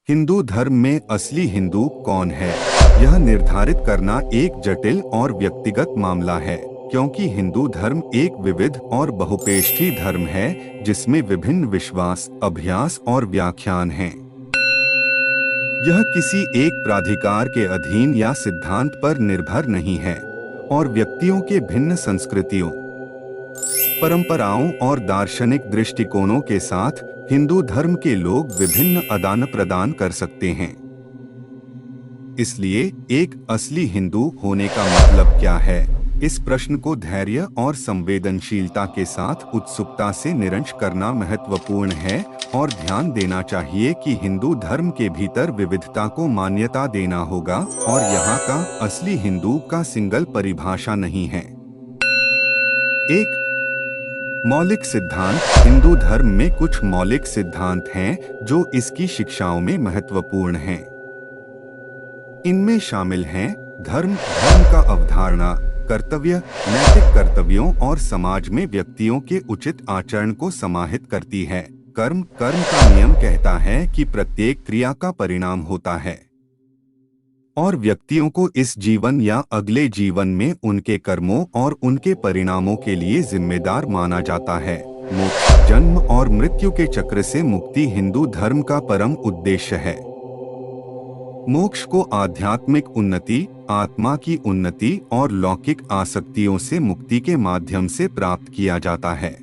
हिंदू धर्म में असली हिंदू कौन है, यह निर्धारित करना एक जटिल और व्यक्तिगत मामला है, क्योंकि हिंदू धर्म एक विविध और बहुपेक्षी धर्म है जिसमें विभिन्न विश्वास, अभ्यास और व्याख्यान हैं। यह किसी एक प्राधिकार के अधीन या सिद्धांत पर निर्भर नहीं है और व्यक्तियों के भिन्न संस्कृतियों, परंपराओं और दार्शनिक दृष्टिकोणों के साथ हिंदू धर्म के लोग विभिन्न आदान प्रदान कर सकते हैं। इसलिए एक असली हिंदू होने का मतलब क्या है, इस प्रश्न को धैर्य और संवेदनशीलता के साथ उत्सुकता से निरंश करना महत्वपूर्ण है और ध्यान देना चाहिए कि हिंदू धर्म के भीतर विविधता को मान्यता देना होगा और यहाँ का असली हिंदू का सिंगल परिभाषा नहीं है। एक मौलिक सिद्धांत। हिंदू धर्म में कुछ मौलिक सिद्धांत हैं जो इसकी शिक्षाओं में महत्वपूर्ण हैं। इनमें शामिल हैं धर्म का अवधारणा, कर्तव्य, नैतिक कर्तव्यों और समाज में व्यक्तियों के उचित आचरण को समाहित करती है। कर्म का नियम कहता है कि प्रत्येक क्रिया का परिणाम होता है और व्यक्तियों को इस जीवन या अगले जीवन में उनके कर्मों और उनके परिणामों के लिए जिम्मेदार माना जाता है। मोक्ष, जन्म और मृत्यु के चक्र से मुक्ति हिंदू धर्म का परम उद्देश्य है। मोक्ष को आध्यात्मिक उन्नति, आत्मा की उन्नति और लौकिक आसक्तियों से मुक्ति के माध्यम से प्राप्त किया जाता है।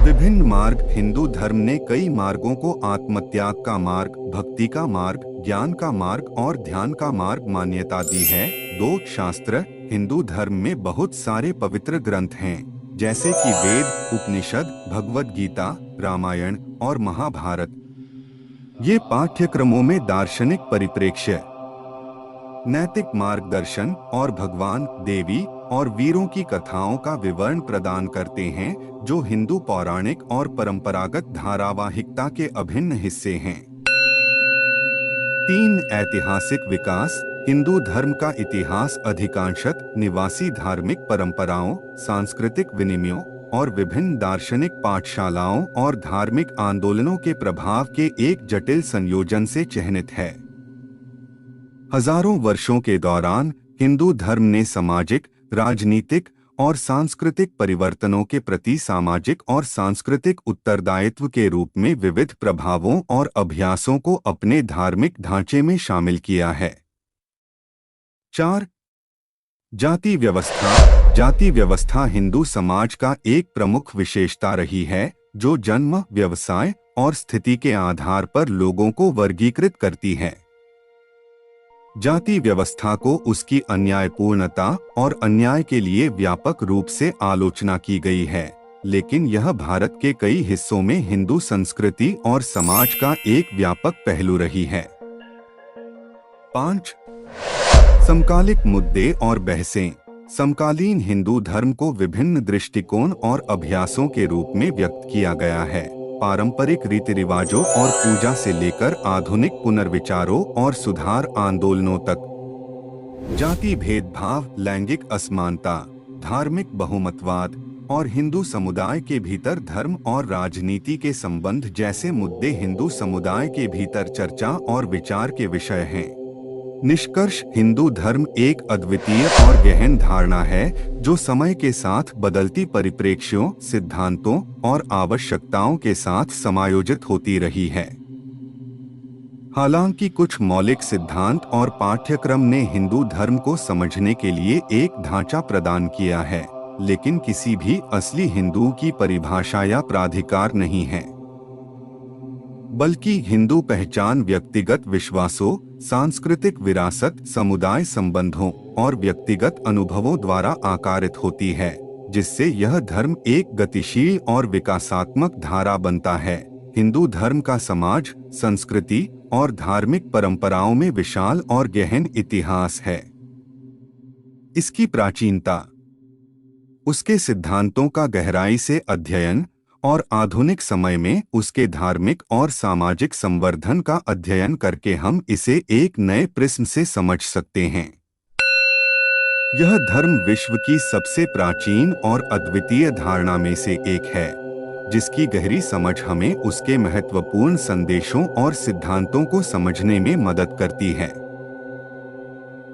विभिन्न मार्ग। हिंदू धर्म ने कई मार्गों को आत्मत्याग का मार्ग, भक्ति का मार्ग, ज्ञान का मार्ग और ध्यान का मार्ग मान्यता दी है। दो शास्त्र। हिंदू धर्म में बहुत सारे पवित्र ग्रंथ हैं, जैसे कि वेद, उपनिषद, भगवद गीता, रामायण और महाभारत। ये पाठ्यक्रमों में दार्शनिक परिप्रेक्ष्य, नैतिक मार्गदर्शन और भगवान, देवी और वीरों की कथाओं का विवरण प्रदान करते हैं, जो हिंदू पौराणिक और परंपरागत धारावाहिकता के अभिन्न हिस्से हैं। 3 ऐतिहासिक विकास। हिंदू धर्म का इतिहास अधिकांशतः निवासी धार्मिक परंपराओं, सांस्कृतिक विनिमयों और विभिन्न दार्शनिक पाठशालाओं और धार्मिक आंदोलनों के प्रभाव के एक जटिल संयोजन से चिह्नित है। हजारों वर्षों के दौरान हिंदू धर्म ने सामाजिक, राजनीतिक और सांस्कृतिक परिवर्तनों के प्रति सामाजिक और सांस्कृतिक उत्तरदायित्व के रूप में विविध प्रभावों और अभ्यासों को अपने धार्मिक ढांचे में शामिल किया है। 4 जाति व्यवस्था। जाति व्यवस्था हिंदू समाज का एक प्रमुख विशेषता रही है, जो जन्म, व्यवसाय और स्थिति के आधार पर लोगों को वर्गीकृत करती है। जाति व्यवस्था को उसकी अन्यायपूर्णता और अन्याय के लिए व्यापक रूप से आलोचना की गई है, लेकिन यह भारत के कई हिस्सों में हिंदू संस्कृति और समाज का एक व्यापक पहलू रही है। 5 समकालिक मुद्दे और बहसें। समकालीन हिंदू धर्म को विभिन्न दृष्टिकोण और अभ्यासों के रूप में व्यक्त किया गया है, पारंपरिक रीति रिवाजों और पूजा से लेकर आधुनिक पुनर्विचारों और सुधार आंदोलनों तक। जाति भेदभाव, लैंगिक असमानता, धार्मिक बहुमतवाद और हिंदू समुदाय के भीतर धर्म और राजनीति के संबंध जैसे मुद्दे हिंदू समुदाय के भीतर चर्चा और विचार के विषय हैं। निष्कर्ष, हिंदू धर्म एक अद्वितीय और गहन धारणा है जो समय के साथ बदलती परिप्रेक्ष्यों, सिद्धांतों और आवश्यकताओं के साथ समायोजित होती रही है। हालांकि कुछ मौलिक सिद्धांत और पाठ्यक्रम ने हिंदू धर्म को समझने के लिए एक ढांचा प्रदान किया है, लेकिन किसी भी असली हिंदू की परिभाषा या प्राधिकार नहीं है, बल्कि हिंदू पहचान व्यक्तिगत विश्वासों, सांस्कृतिक विरासत, समुदाय संबंधों और व्यक्तिगत अनुभवों द्वारा आकारित होती है, जिससे यह धर्म एक गतिशील और विकासात्मक धारा बनता है। हिंदू धर्म का समाज, संस्कृति और धार्मिक परंपराओं में विशाल और गहन इतिहास है। इसकी प्राचीनता, उसके सिद्धांतों का गहराई से अध्ययन और आधुनिक समय में उसके धार्मिक और सामाजिक संवर्धन का अध्ययन करके हम इसे एक नए प्रिज्म से समझ सकते हैं। यह धर्म विश्व की सबसे प्राचीन और अद्वितीय धारणा में से एक है, जिसकी गहरी समझ हमें उसके महत्वपूर्ण संदेशों और सिद्धांतों को समझने में मदद करती है।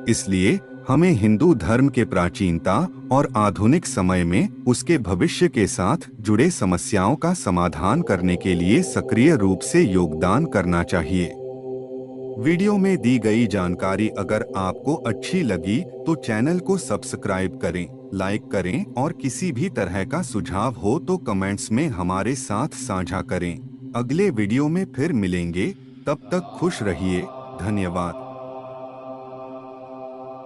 इसलिए हमें हिंदू धर्म के प्राचीनता और आधुनिक समय में उसके भविष्य के साथ जुड़े समस्याओं का समाधान करने के लिए सक्रिय रूप से योगदान करना चाहिए। वीडियो में दी गई जानकारी अगर आपको अच्छी लगी तो चैनल को सब्सक्राइब करें, लाइक करें और किसी भी तरह का सुझाव हो तो कमेंट्स में हमारे साथ साझा करें। अगले वीडियो में फिर मिलेंगे, तब तक खुश रहिए। धन्यवाद।